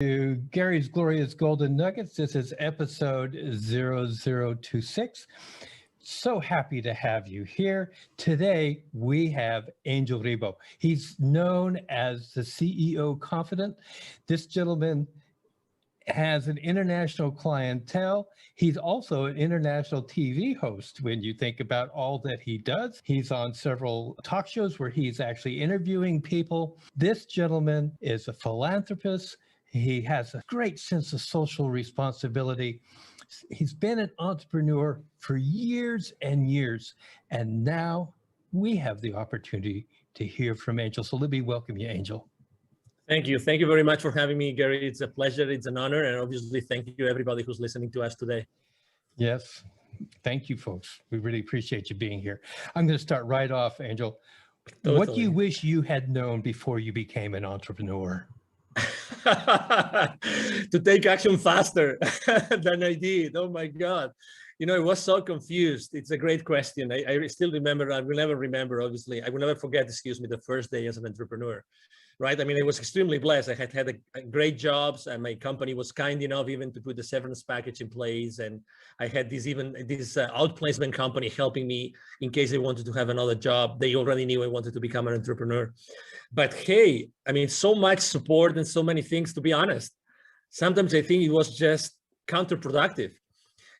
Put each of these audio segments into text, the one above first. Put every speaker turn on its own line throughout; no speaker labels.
To Gary's Glorious Golden Nuggets. This is episode 0026. So happy to have you here. Today, we have Angel Ribo. He's known as the CEO Confidant. This gentleman has an international clientele. He's also an international TV host when you think about all that he does. He's on several talk shows where he's actually interviewing people. This gentleman is a philanthropist. He has a great sense of social responsibility. He's been an entrepreneur for years and years, and now we have the opportunity to hear from Angel. So let me welcome you, Angel.
Thank you. Thank you very much for having me, Gary. It's a pleasure. It's an honor. And obviously, thank you, everybody who's listening to us today.
Yes. Thank you, folks. We really appreciate you being here. I'm going to start right off, Angel. Totally. What do you wish you had known before you became an entrepreneur?
To take action faster than I did. Oh my God. You know, I was so confused. It's a great question. I still remember, I will never remember, obviously. I will never forget, the first day as an entrepreneur, right? I mean, I was extremely blessed. I had a great jobs, and my company was kind enough even to put the severance package in place. And I had this outplacement company helping me in case I wanted to have another job. They already knew I wanted to become an entrepreneur. But hey, I mean, so much support and so many things, to be honest. Sometimes I think it was just counterproductive,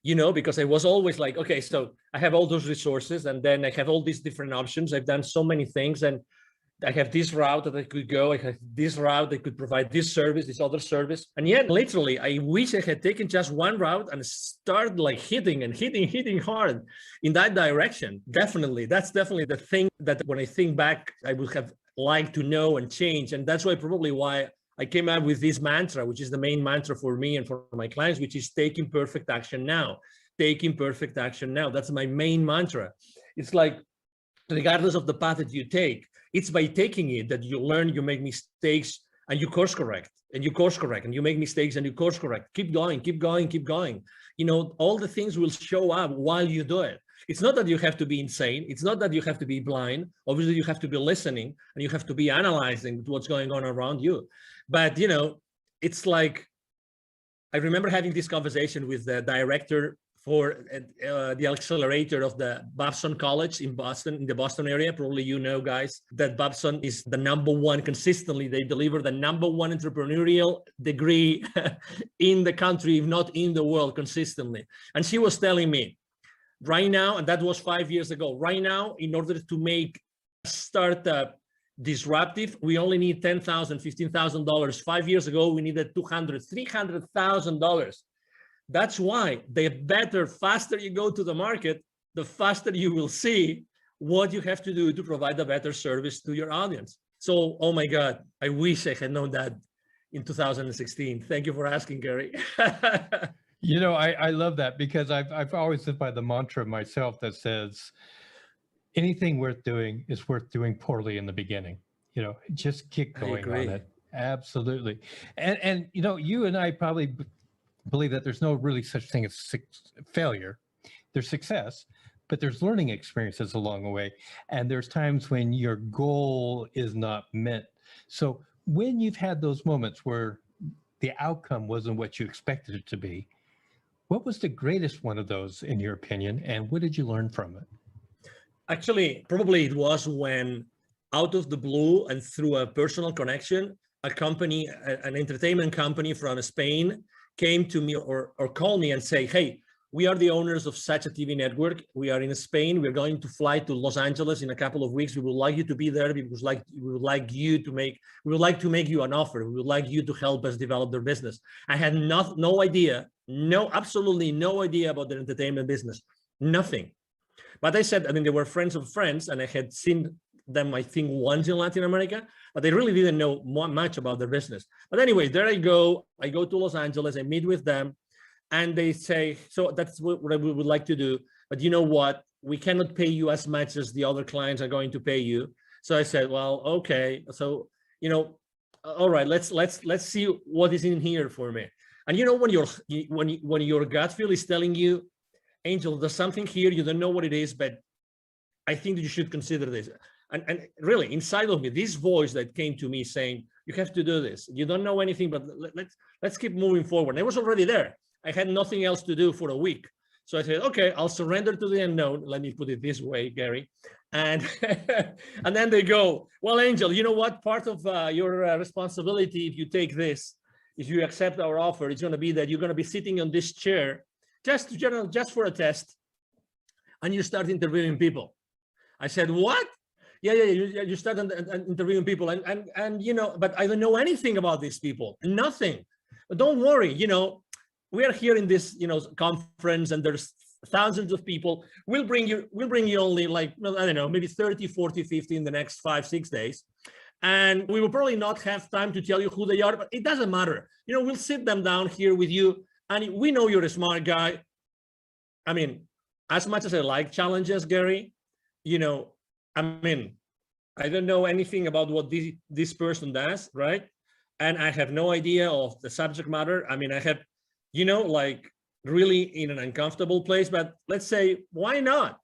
you know, because I was always like, okay, so I have all those resources and then I have all these different options. I've done so many things and I have this route that I could go. I have this route that could provide this service, this other service. And yet, literally, I wish I had taken just one route and started like hitting hard in that direction. Definitely. That's definitely the thing that when I think back, I would have liked to know and change. And that's probably why I came out with this mantra, which is the main mantra for me and for my clients, which is taking perfect action now. Taking perfect action now. That's my main mantra. It's like, regardless of the path that you take, it's by taking it that you learn, you make mistakes, and you course correct, and you course correct, and you make mistakes and you course correct. Keep going, keep going, keep going. You know, all the things will show up while you do it. It's not that you have to be insane. It's not that you have to be blind. Obviously, you have to be listening and you have to be analyzing what's going on around you. But, you know, it's like, I remember having this conversation with the director for the accelerator of the Babson College in Boston, in the Boston area. Probably you know, guys, that Babson is the #1 consistently. They deliver the #1 entrepreneurial degree in the country, if not in the world, consistently. And she was telling me right now, and that was 5 years ago, right now, in order to make a startup disruptive, we only need $10,000, $15,000. 5 years ago, we needed $200,000, $300,000. That's why the faster you go to the market, the faster you will see what you have to do to provide a better service to your audience. So, oh my God, I wish I had known that in 2016. Thank you for asking, Gary.
You know, I love that because I've always lived by the mantra myself that says, anything worth doing is worth doing poorly in the beginning. You know, just keep going on it. Absolutely. And you know, you and I probably believe that there's no really such thing as failure. There's success, but there's learning experiences along the way. And there's times when your goal is not met. So when you've had those moments where the outcome wasn't what you expected it to be, what was the greatest one of those in your opinion? And what did you learn from it?
Actually, probably it was when out of the blue and through a personal connection, a company, an entertainment company from Spain came to me or called me and say, hey, we are the owners of such a TV network. We are in Spain. We're going to fly to Los Angeles in a couple of weeks. We would like you to be there because we would like to make you an offer. We would like you to help us develop their business. I had no idea, absolutely no idea about their entertainment business, nothing. But I said, I mean, they were friends of friends and I had seen them, I think, once in Latin America, but they really didn't know much about their business. But anyway, there I go to Los Angeles, I meet with them and they say, so that's what we would like to do. But you know what? We cannot pay you as much as the other clients are going to pay you. So I said, well, okay. So, you know, all right, let's see what is in here for me. And you know, when your gut feel is telling you, Angel, there's something here, you don't know what it is, but I think that you should consider this. And really, inside of me, this voice that came to me saying, You have to do this. You don't know anything, but let's keep moving forward. And I was already there. I had nothing else to do for a week. So I said, okay, I'll surrender to the unknown. Let me put it this way, Gary. And and then they go, well, Angel, you know what? Part of your responsibility, if you take this, if you accept our offer, it's going to be that you're going to be sitting on this chair just for a test, and you start interviewing people. I said, what? Yeah, you start interviewing people, and you know, but I don't know anything about these people, nothing. But don't worry, you know, we are here in this, you know, conference, and there's thousands of people. We'll bring you only like, I don't know, maybe 30, 40, 50 in the next 5, 6 days. And we will probably not have time to tell you who they are, but it doesn't matter. You know, we'll sit them down here with you, and we know you're a smart guy. I mean, as much as I like challenges, Gary, you know, I mean, I don't know anything about what this person does, right? And I have no idea of the subject matter. I mean, I have, you know, like really in an uncomfortable place, but let's say, why not?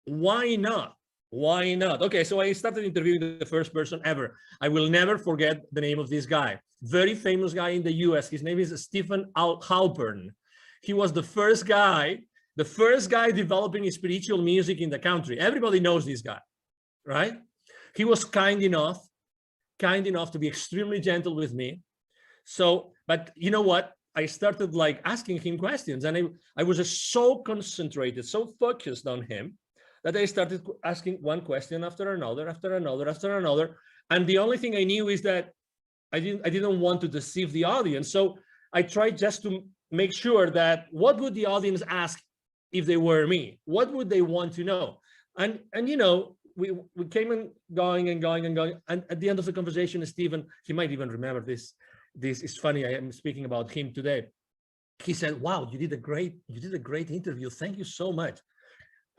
Why not? Why not? Okay, so I started interviewing the first person ever. I will never forget the name of this guy. Very famous guy in the US. His name is Stephen Halpern. He was the first guy developing spiritual music in the country. Everybody knows this guy, right? He was kind enough to be extremely gentle with me. So, but you know what? I started like asking him questions, and I was just so concentrated, so focused on him, that I started asking one question after another. And the only thing I knew is that I didn't want to deceive the audience. So I tried just to make sure that what would the audience ask if they were me? What would they want to know? And you know, we came and going. And at the end of the conversation, Stephen, he might even remember this. This is funny. I am speaking about him today. He said, wow, you did a great interview. Thank you so much.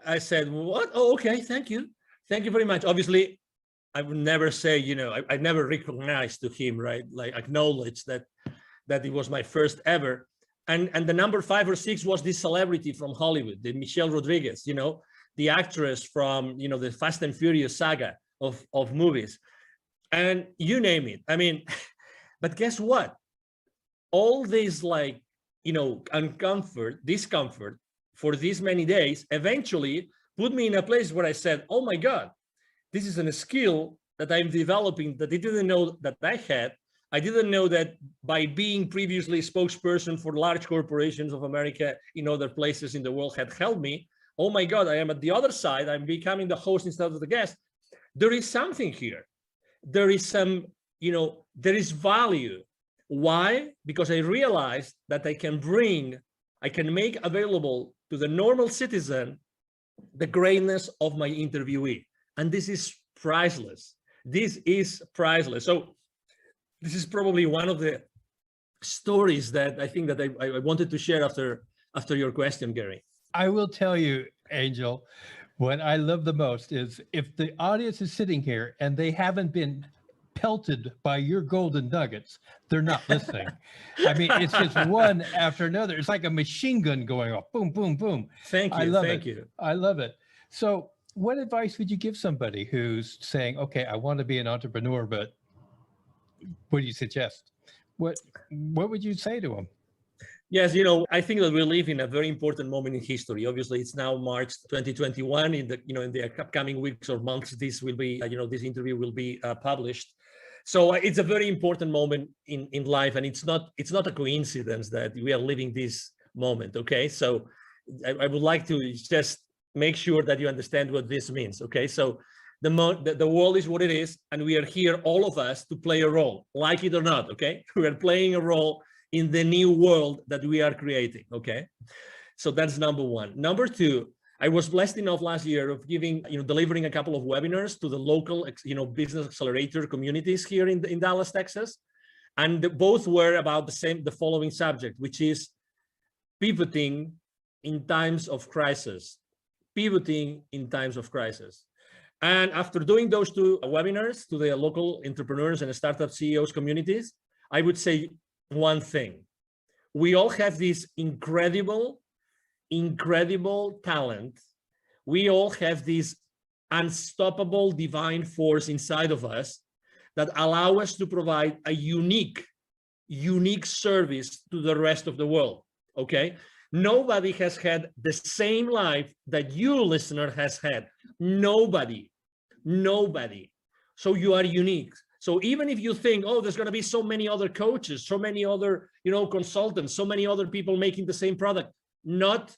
I said, what? Oh, okay. Thank you. Thank you very much. Obviously, I would never say, you know, I never recognized to him, right? Like acknowledge that it was my first ever. And the number 5 or 6 was this celebrity from Hollywood, the Michelle Rodriguez, you know, the actress from, you know, the Fast and Furious saga of movies, and you name it. I mean, but guess what? All this, like, you know, discomfort for these many days eventually put me in a place where I said, oh my God, this is a skill that I'm developing that I didn't know that I had. I didn't know that by being previously spokesperson for large corporations of America in other places in the world had helped me. Oh my God, I am at the other side. I'm becoming the host instead of the guest. There is something here. There is some, you know, there is value. Why? Because I realized that I can make available to the normal citizen the greatness of my interviewee. And this is priceless. This is priceless. So this is probably one of the stories that I think that I wanted to share after your question, Gary.
I will tell you, Angel, what I love the most is if the audience is sitting here and they haven't been pelted by your golden nuggets, they're not listening. I mean, it's just one after another. It's like a machine gun going off. Boom, boom, boom.
Thank you. Thank you.
I love it. So what advice would you give somebody who's saying, okay, I want to be an entrepreneur, but what do you suggest? What would you say to them?
Yes, you know, I think that we live in a very important moment in history. Obviously, it's now March 2021. In the upcoming weeks or months, this will be, this interview will be published. So it's a very important moment in life, and it's not a coincidence that we are living this moment. Okay, so I would like to just make sure that you understand what this means. Okay, so the world is what it is, and we are here, all of us, to play a role, like it or not. Okay, we are playing a role in the new world that we are creating. Okay, so that's number one. Number two, I was blessed enough last year of delivering a couple of webinars to the local, business accelerator communities here in Dallas, Texas, and both were about the following subject, which is pivoting in times of crisis. Pivoting in times of crisis. And after doing those two webinars to the local entrepreneurs and startup CEOs communities, I would say one thing: we all have this incredible talent. We all have this unstoppable divine force inside of us, that allow us to provide a unique service to the rest of the world, okay? Nobody has had the same life that you, listener, has had. Nobody. So you are unique. So even if you think, oh, there's going to be so many other coaches, so many other, consultants, so many other people making the same product, not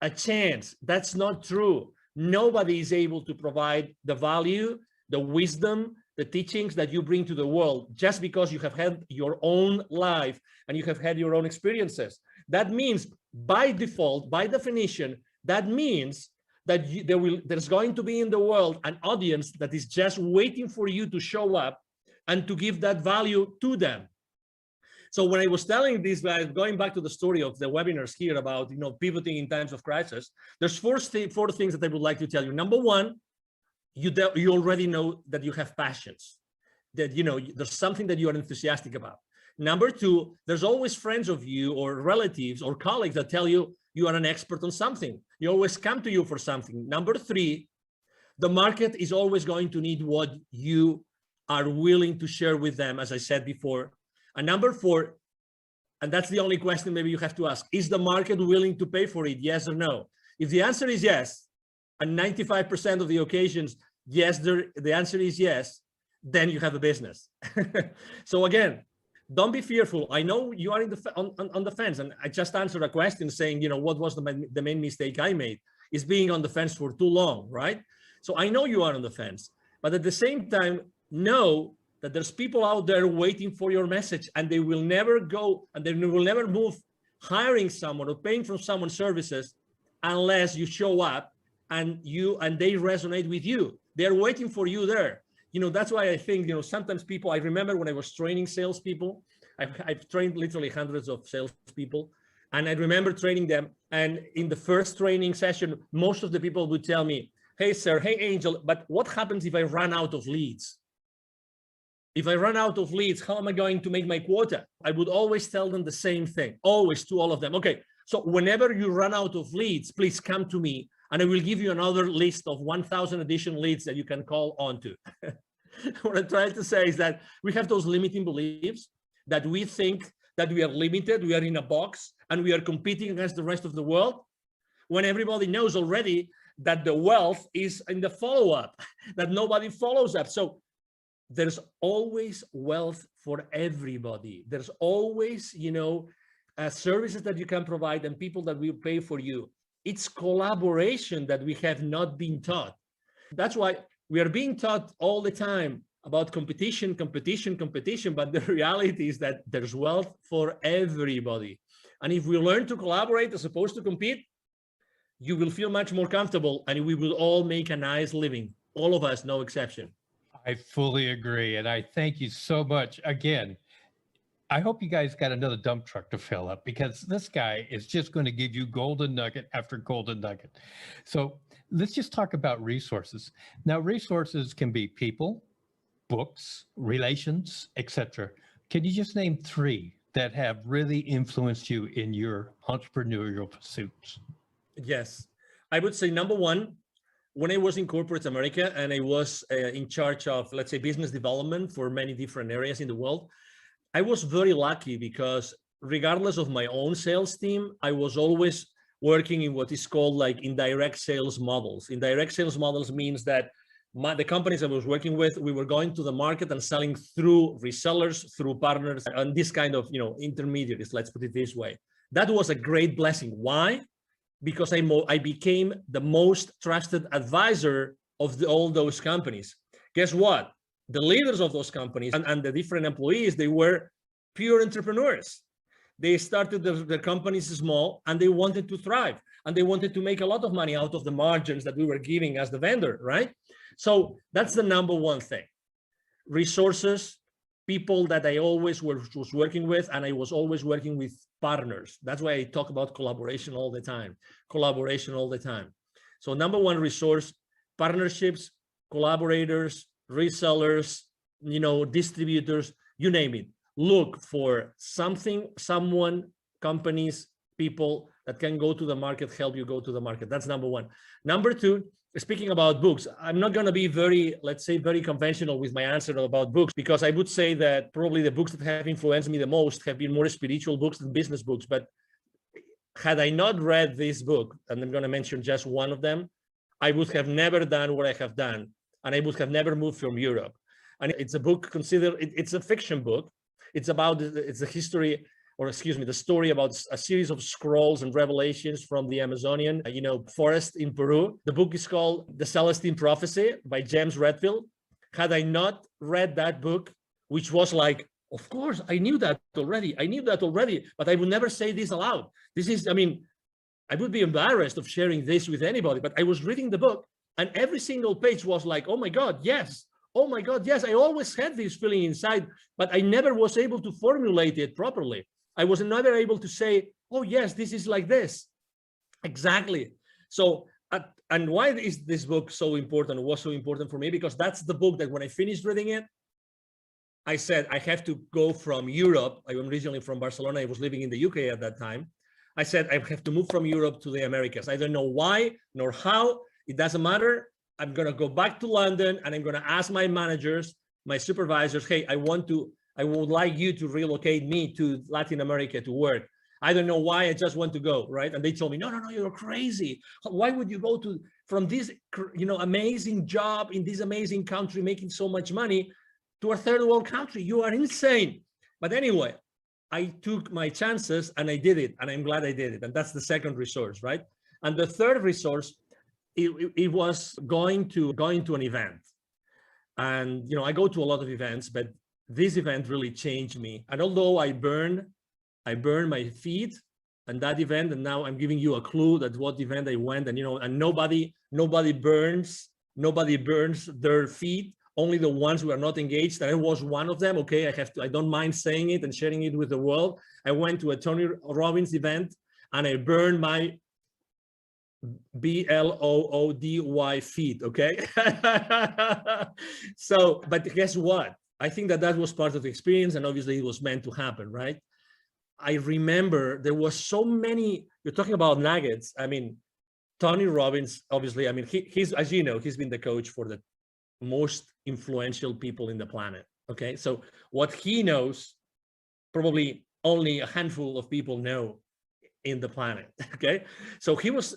a chance. That's not true. Nobody is able to provide the value, the wisdom, the teachings that you bring to the world just because you have had your own life and you have had your own experiences. That means by default, by definition, that means that there's going to be in the world an audience that is just waiting for you to show up and to give that value to them. So when I was telling these guys, going back to the story of the webinars here about pivoting in times of crisis, there's four things that I would like to tell you. Number one, you already know that you have passions, that there's something that you are enthusiastic about. Number two, there's always friends of you or relatives or colleagues that tell you you are an expert on something. You always come to you for something. Number three, the market is always going to need what you are willing to share with them, as I said before. And number four, and that's the only question maybe you have to ask, is the market willing to pay for it? Yes or no? If the answer is yes, and 95% of the occasions, yes, the answer is yes, then you have a business. So again, don't be fearful. I know you are on the fence, and I just answered a question saying, what was the main mistake I made is being on the fence for too long, right? So I know you are on the fence, but at the same time, know that there's people out there waiting for your message, and they will never go, and they will never move hiring someone or paying for someone's services unless you show up and they resonate with you. They're waiting for you there. That's why I think, sometimes people, I remember when I was training salespeople, I've trained literally hundreds of salespeople, and I remember training them. And in the first training session, most of the people would tell me, hey, sir, hey, Angel, but what happens if I run out of leads? If I run out of leads, how am I going to make my quota? I would always tell them the same thing, always, to all of them. Okay, so whenever you run out of leads, please come to me, and I will give you another list of 1,000 additional leads that you can call onto. What I'm trying to say is that we have those limiting beliefs that we think that we are limited, we are in a box, and we are competing against the rest of the world, when everybody knows already that the wealth is in the follow-up, that nobody follows up. So there's always wealth for everybody. There's always, services that you can provide and people that will pay for you. It's collaboration that we have not been taught. That's why we are being taught all the time about competition, but the reality is that there's wealth for everybody. And if we learn to collaborate as opposed to compete, you will feel much more comfortable, and we will all make a nice living. All of us, no exception.
I fully agree. And I thank you so much. Again, I hope you guys got another dump truck to fill up, because this guy is just going to give you golden nugget after golden nugget. So let's just talk about resources. Now, resources can be people, books, relations, etc. Can you just name three that have really influenced you in your entrepreneurial pursuits?
Yes, I would say number one, when I was in corporate America and I was in charge of, let's say, business development for many different areas in the world, I was very lucky because regardless of my own sales team, I was always working in what is called like indirect sales models. Indirect sales models means that the companies I was working with, we were going to the market and selling through resellers, through partners, and this kind of, intermediaries, let's put it this way. That was a great blessing. Why? Because I became the most trusted advisor of all those companies. Guess what? The leaders of those companies and the different employees, they were pure entrepreneurs. They started their companies small, and they wanted to thrive, and they wanted to make a lot of money out of the margins that we were giving as the vendor, right? So that's the number one thing. Resources, people that I always was working with, and I was always working with partners. That's why I talk about collaboration all the time. So number one, resource, partnerships, collaborators, resellers, distributors, you name it. Look for something, someone, companies, people that can go to the market, help you go to the market. That's number one. Number two, speaking about books, I'm not going to be very, let's say, very conventional with my answer about books, because I would say that probably the books that have influenced me the most have been more spiritual books than business books. But had I not read this book, and I'm going to mention just one of them, I would have never done what I have done, and I would have never moved from Europe. And it's a book considered, it's a fiction book. It's about, it's a history, or excuse me, the story about a series of scrolls and revelations from the Amazonian, forest in Peru. The book is called The Celestine Prophecy by James Redfield. Had I not read that book, which was like, of course, I knew that already, but I would never say this aloud. This is, I would be embarrassed of sharing this with anybody, but I was reading the book and every single page was like, oh my God, yes. Oh my God, yes. I always had this feeling inside, but I never was able to formulate it properly. I was never able to say, oh yes, this is like this. Exactly. So, and why is this book so important? It was so important for me because that's the book that when I finished reading it, I said, I have to go from Europe. I am originally from Barcelona. I was living in the UK at that time. I said, I have to move from Europe to the Americas. I don't know why nor how. It doesn't matter. I'm going to go back to London and I'm going to ask my managers, my supervisors, hey, I would like you to relocate me to Latin America to work. I don't know why, I just want to go, right? And they told me, no, you're crazy. Why would you go from this, amazing job in this amazing country, making so much money, to a third world country? You are insane. But anyway, I took my chances and I did it, and I'm glad I did it. And that's the second resource, right? And the third resource, it was going to an event. And I go to a lot of events, but this event really changed me. And although I burned my feet and that event, and now I'm giving you a clue that what event I went, and and nobody burns their feet, only the ones who are not engaged. And I was one of them. Okay, I don't mind saying it and sharing it with the world. I went to a Tony Robbins event and I burned my BLOODY feet. Okay. So, but guess what? I think that was part of the experience, and obviously it was meant to happen, right? I remember there was so many, you're talking about nuggets. Tony Robbins, obviously, he's, as you know, he's been the coach for the most influential people in the planet. Okay. So what he knows, probably only a handful of people know in the planet. Okay. So he was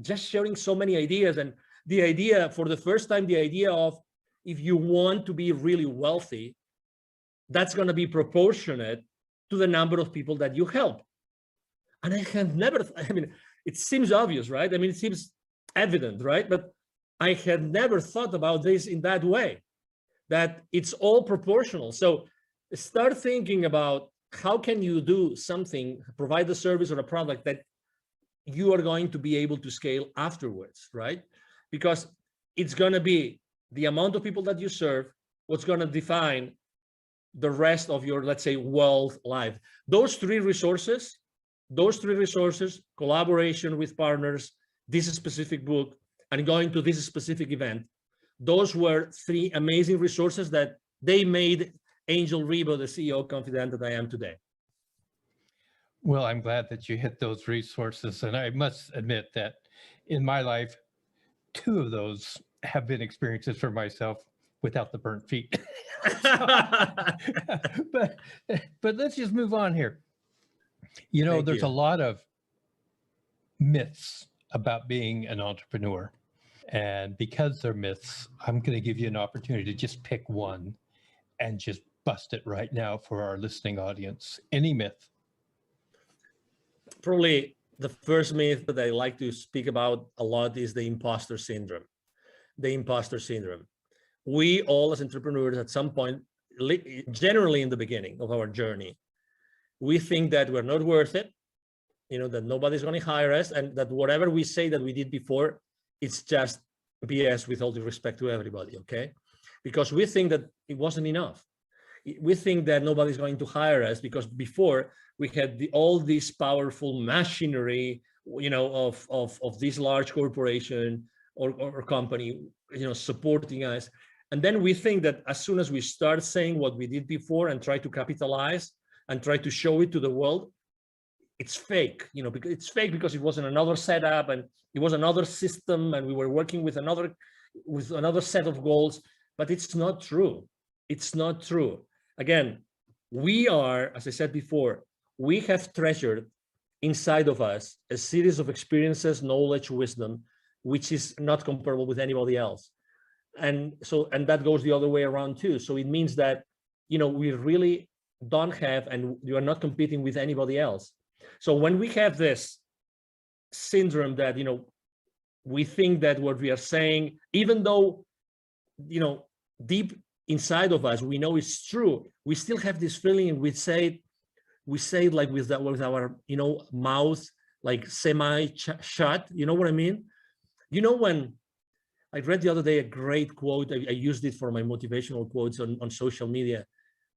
just sharing so many ideas, and the idea for the first time, the idea of, if you want to be really wealthy, that's going to be proportionate to the number of people that you help. And I had never, it seems obvious, right? It seems evident, right? But I had never thought about this in that way, that it's all proportional. So start thinking about how can you do something, provide a service or a product that you are going to be able to scale afterwards, right? Because it's going to be the amount of people that you serve, what's going to define the rest of your, let's say, wealth life. Those three resources, collaboration with partners, this specific book, and going to this specific event, those were three amazing resources that they made Angel Ribo the CEO of Confidant that I am today.
Well, I'm glad that you hit those resources. And I must admit that in my life, two of those have been experiences for myself without the burnt feet. but let's just move on here. There's a lot of myths about being an entrepreneur. And because they're myths, I'm going to give you an opportunity to just pick one and just bust it right now for our listening audience. Any myth?
Probably the first myth that I like to speak about a lot is the imposter syndrome. The imposter syndrome. We all as entrepreneurs at some point, generally in the beginning of our journey, we think that we're not worth it, that nobody's going to hire us, and that whatever we say that we did before, it's just BS, with all due respect to everybody, okay? Because we think that it wasn't enough. We think that nobody's going to hire us because before we had all this powerful machinery, of this large corporation or company, supporting us. And then we think that as soon as we start saying what we did before and try to capitalize and try to show it to the world, it's fake, because it's fake because it was in another setup and it was another system and we were working with another set of goals, but it's not true. It's not true. Again, we are, as I said before, we have treasured inside of us a series of experiences, knowledge, wisdom, which is not comparable with anybody else. And that goes the other way around too. So it means that, we really don't have, and you are not competing with anybody else. So when we have this syndrome that, we think that what we are saying, even though, deep inside of us, we know it's true, we still have this feeling, and we say it like with our, mouth, like semi-shut, you know what I mean? When I read the other day a great quote, I used it for my motivational quotes on social media.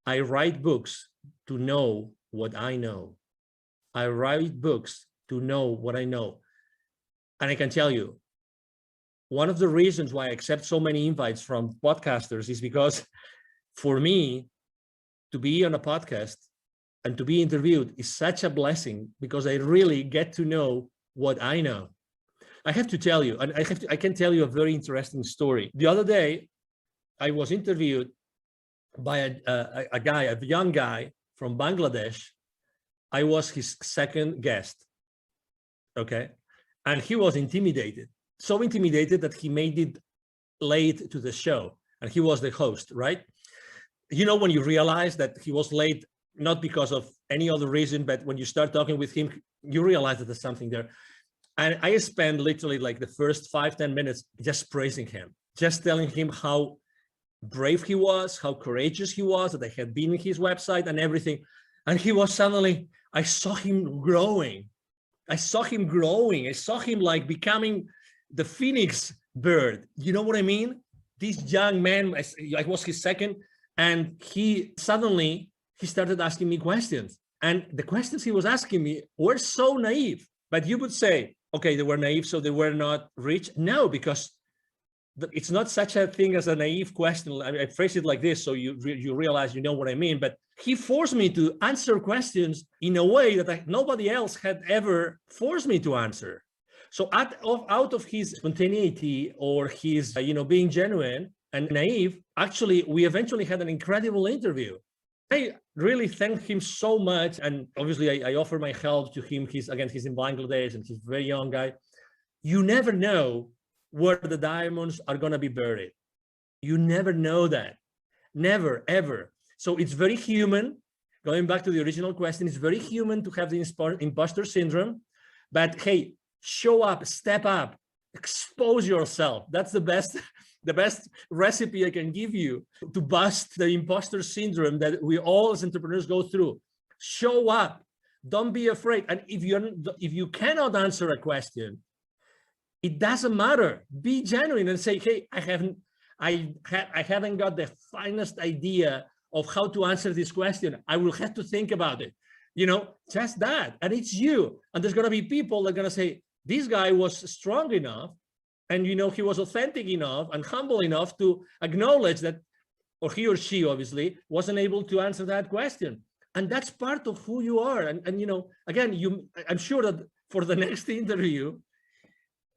I write books to know what I know. I write books to know what I know. And I can tell you, one of the reasons why I accept so many invites from podcasters is because for me to be on a podcast and to be interviewed is such a blessing, because I really get to know what I know. I have to tell you, and I can tell you a very interesting story. The other day, I was interviewed by a young guy from Bangladesh. I was his second guest, okay? And he was intimidated, so intimidated that he made it late to the show, and he was the host, right? When you realize that he was late, not because of any other reason, but when you start talking with him, you realize that there's something there. And I spent literally like the first 5-10 minutes just praising him, just telling him how brave he was, how courageous he was, that I had been in his website and everything. And he was suddenly, I saw him growing. I saw him like becoming the phoenix bird. You know what I mean? This young man, I was his second, and he started asking me questions. And the questions he was asking me were so naive. But you would say, okay, they were naive, so they were not rich. No, because it's not such a thing as a naive question. I phrase it like this, so you realize you know what I mean. But he forced me to answer questions in a way that nobody else had ever forced me to answer. So out of his spontaneity or his, being genuine and naive, actually, we eventually had an incredible interview. I really thank him so much. And obviously I offer my help to him. He's in Bangladesh and he's a very young guy. You never know where the diamonds are going to be buried. You never know that. Never, ever. So it's very human. Going back to the original question, it's very human to have the imposter syndrome. But hey, show up, step up, expose yourself. That's the best recipe I can give you to bust the imposter syndrome that we all as entrepreneurs go through. Show up. Don't be afraid. And if you cannot answer a question, it doesn't matter. Be genuine and say, hey, I haven't got the finest idea of how to answer this question. I will have to think about it. Just that. And it's you. And there's going to be people that are going to say, this guy was strong enough, and he was authentic enough and humble enough to acknowledge that, or he or she obviously wasn't able to answer that question. And that's part of who you are. And again, I'm sure that for the next interview,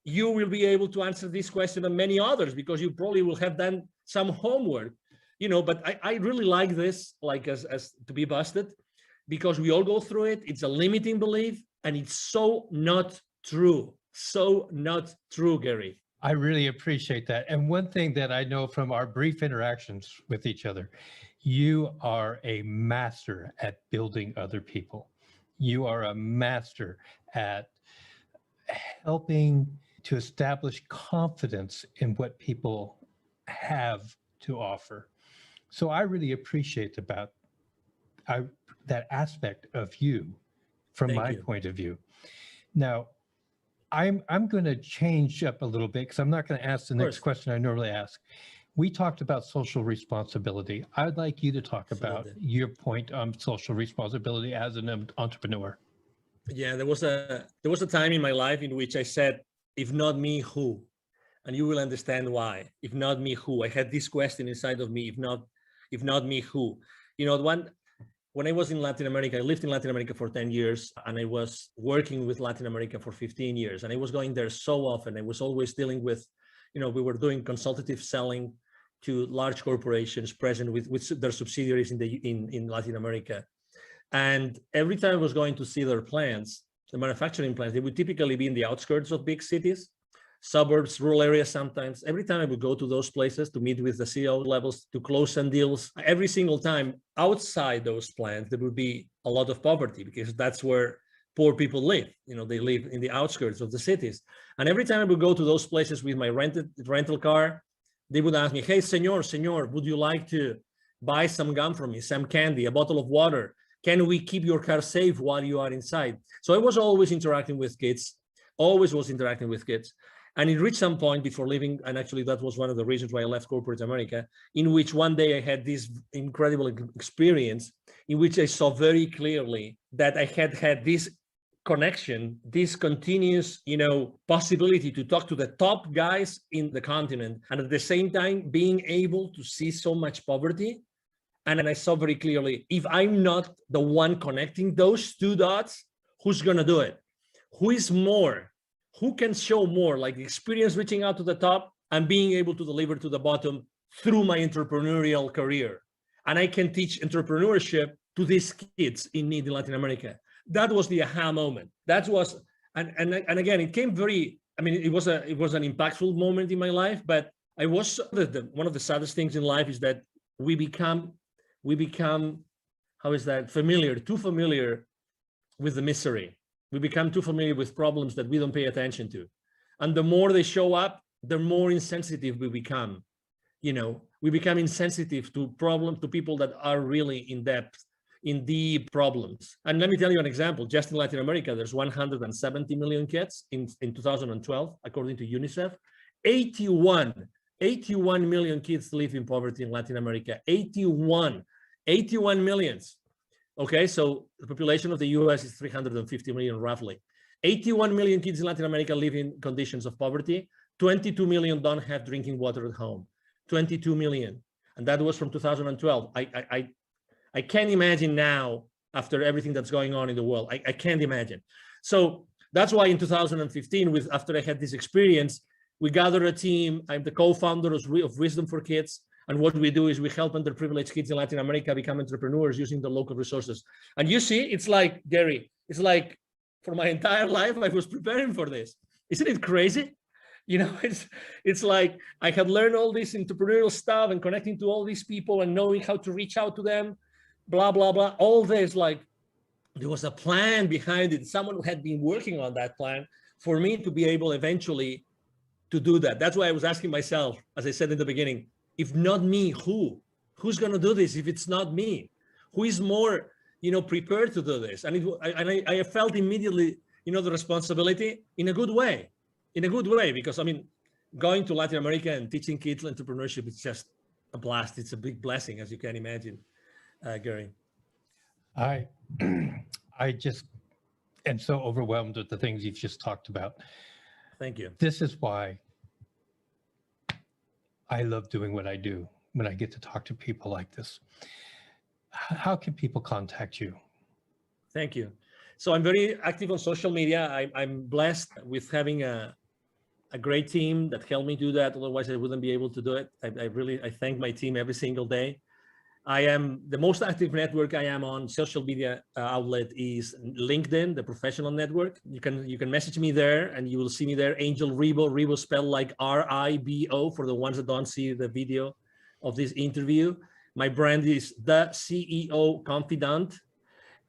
you will be able to answer this question and many others, because you probably will have done some homework, but I really like this, like as to be busted, because we all go through it. It's a limiting belief, and it's so not true. So not true, Gary.
I really appreciate that. And one thing that I know from our brief interactions with each other, you are a master at building other people. You are a master at helping to establish confidence in what people have to offer. So I really appreciate that aspect of you from my point of view. Now, I'm going to change up a little bit, because I'm not going to ask the next question I normally ask. We talked about social responsibility. I'd like you to talk about your point on social responsibility as an entrepreneur.
Yeah, there was a time in my life in which I said, if not me, who? And you will understand why. If not me, who? I had this question inside of me, if not me, who? When when I was in Latin America, I lived in Latin America for 10 years, and I was working with Latin America for 15 years. And I was going there so often. I was always dealing with, we were doing consultative selling to large corporations present with their subsidiaries in Latin America. And every time I was going to see their plants, the manufacturing plants, they would typically be in the outskirts of big cities, suburbs, rural areas sometimes. Every time I would go to those places to meet with the CEO levels, to close some deals, every single time outside those plants, there would be a lot of poverty, because that's where poor people live. They live in the outskirts of the cities. And every time I would go to those places with my rental car, they would ask me, hey, senor, would you like to buy some gum from me, some candy, a bottle of water? Can we keep your car safe while you are inside? So I was always interacting with kids, always was interacting with kids. And it reached some point before leaving, and actually that was one of the reasons why I left corporate America, in which one day I had this incredible experience in which I saw very clearly that I had this connection, this continuous, possibility to talk to the top guys in the continent, and at the same time being able to see so much poverty. And I saw very clearly, if I'm not the one connecting those two dots, who's going to do it? Who is more? Who can show more, like the experience reaching out to the top and being able to deliver to the bottom through my entrepreneurial career? And I can teach entrepreneurship to these kids in need in Latin America. That was the aha moment. That was, and again, it came very, it was an impactful moment in my life, but I was, one of the saddest things in life is that we become, how is that, too familiar with the misery. We become too familiar with problems that we don't pay attention to. And the more they show up, the more insensitive we become. We become insensitive to people that are really in depth, in deep problems. And let me tell you an example. Just in Latin America, there's 170 million kids in 2012, according to UNICEF. 81 million kids live in poverty in Latin America. 81 millions. Okay, so the population of the US is 350 million roughly. 81 million kids in Latin America live in conditions of poverty. 22 million don't have drinking water at home. 22 million. And that was from 2012. I can't imagine now, after everything that's going on in the world, I can't imagine. So that's why in 2015, after I had this experience, we gathered a team. I'm the co-founder of Wisdom for Kids. And what we do is we help underprivileged kids in Latin America become entrepreneurs using the local resources. And you see, it's like, Gary, it's like for my entire life, I was preparing for this. Isn't it crazy? It's like I had learned all this entrepreneurial stuff and connecting to all these people and knowing how to reach out to them, blah, blah, blah. All this, like, there was a plan behind it. Someone had been working on that plan for me to be able eventually to do that. That's why I was asking myself, as I said in the beginning, if not me, who? Who's going to do this if it's not me? Who is more, prepared to do this? And I felt immediately, the responsibility in a good way, because going to Latin America and teaching kids entrepreneurship is just a blast. It's a big blessing, as you can imagine, Gary.
I just am so overwhelmed with the things you've just talked about.
Thank you.
This is why I love doing what I do when I get to talk to people like this. How can people contact you?
Thank you. So I'm very active on social media. I'm blessed with having a great team that helped me do that. Otherwise, I wouldn't be able to do it. I thank my team every single day. I am the most active network I am on social media outlet is LinkedIn, the professional network. You can message me there and you will see me there. Angel Ribo, Ribo spelled like R-I-B-O for the ones that don't see the video of this interview. My brand is the CEO Confidant.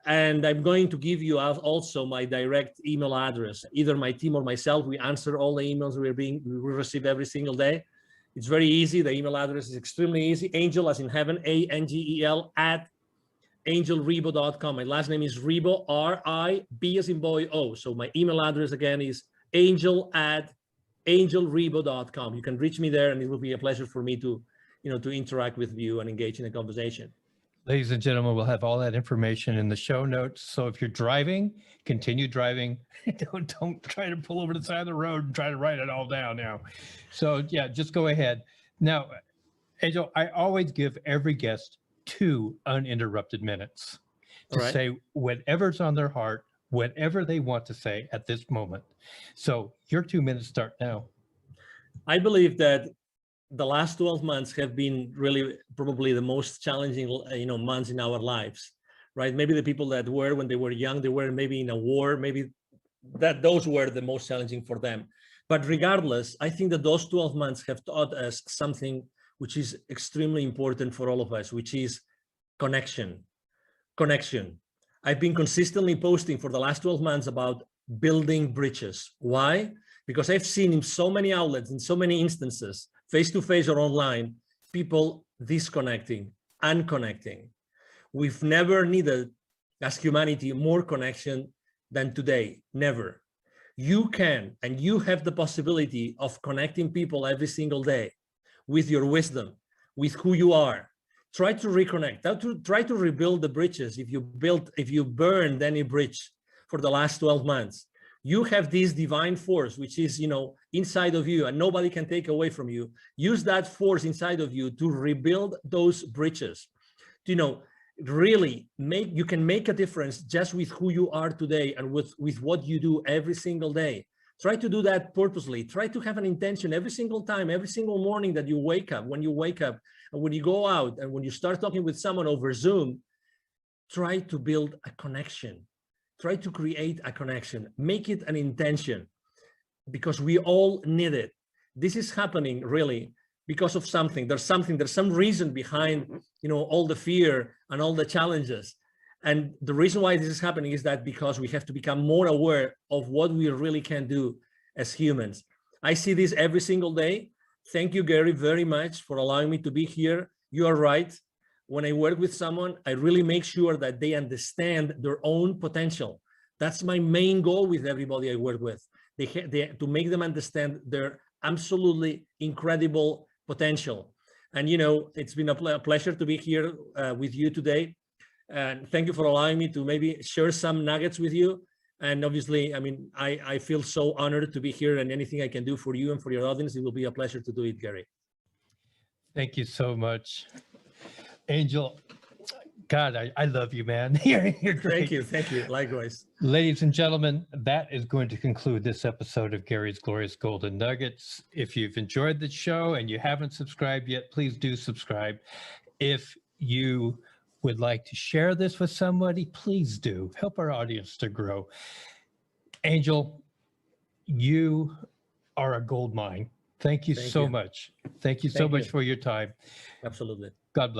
And I'm going to give you also my direct email address. Either my team or myself, we answer all the emails we receive every single day. It's very easy. The email address is extremely easy. Angel, as in heaven, A-N-G-E-L, @angelribo.com. My last name is Ribo, R-I-B as in boy, O. So my email address again is angel@angelribo.com. You can reach me there, and it will be a pleasure for me to interact with you and engage in a conversation.
Ladies and gentlemen, we'll have all that information in the show notes. So if you're driving, continue driving. Don't try to pull over to the side of the road and try to write it all down now. So yeah, just go ahead. Now, Angel, I always give every guest 2 uninterrupted minutes. to
right.
say whatever's on their heart, whatever they want to say at this moment. So your 2 minutes start now.
I believe that the last 12 months have been really probably the most challenging, months in our lives, right? Maybe the people that were when they were young, they were maybe in a war, maybe that those were the most challenging for them. But regardless, I think that those 12 months have taught us something which is extremely important for all of us, which is connection. Connection. I've been consistently posting for the last 12 months about building bridges. Why? Because I've seen in so many outlets, in so many instances, face-to-face or online, people disconnecting, unconnecting. We've never needed, as humanity, more connection than today. Never. You can, and you have the possibility of connecting people every single day with your wisdom, with who you are. Try to reconnect, try to rebuild the bridges. If you burned any bridge for the last 12 months, you have this divine force, which is, inside of you and nobody can take away from you. Use that force inside of you to rebuild those bridges. Really you can make a difference just with who you are today and with what you do every single day. Try to do that purposely. Try to have an intention every single time, every single morning that you wake up, when you wake up and when you go out and when you start talking with someone over Zoom. Try to build a connection. Try to create a connection. Make it an intention, because we all need it. This is happening really because of something. There's some reason behind, all the fear and all the challenges. And the reason why this is happening is that because we have to become more aware of what we really can do as humans. I see this every single day. Thank you, Gary, very much for allowing me to be here. You are right. When I work with someone, I really make sure that they understand their own potential. That's my main goal with everybody I work with. To make them understand their absolutely incredible potential. And, it's been a pleasure to be here with you today. And thank you for allowing me to maybe share some nuggets with you. And obviously, I feel so honored to be here, and anything I can do for you and for your audience, it will be a pleasure to do it, Gary.
Thank you so much. Angel, God, I love you, man. You're great.
Thank you. Likewise.
Ladies and gentlemen, that is going to conclude this episode of Gary's Glorious Golden Nuggets. If you've enjoyed the show and you haven't subscribed yet, please do subscribe. If you would like to share this with somebody, please do. Help our audience to grow. Angel, you are a gold mine. Thank you so much. Thank you so much for your time.
Absolutely.
God bless.